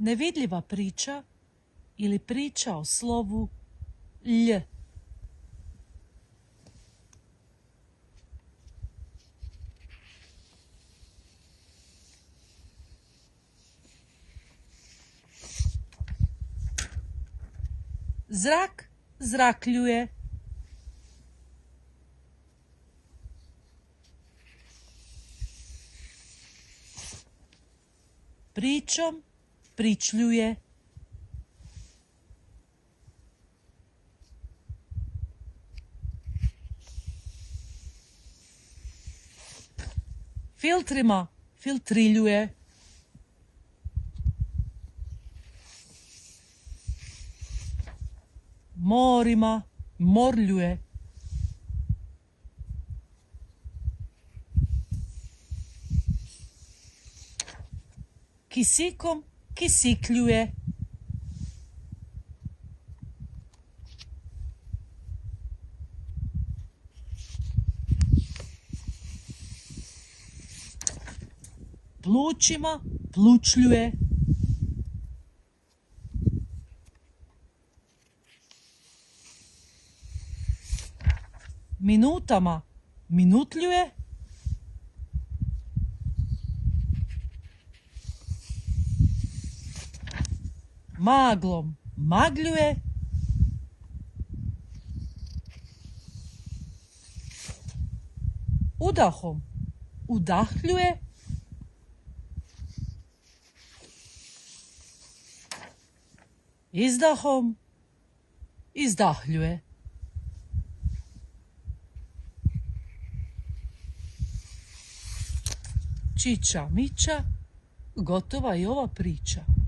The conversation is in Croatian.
Nevidljiva priča ili priča o slovu lj. Zrak zrakljuje. Pričom pričljuje. Filtrima filtriljuje. Morima morljuje. Kisikom kisikljuje. Plućima plućljuje. Minutama minutljuje. Maglom magljuje. Udahom udahljuje. Izdahom izdahljuje. Čiča miča, gotova i ova priča.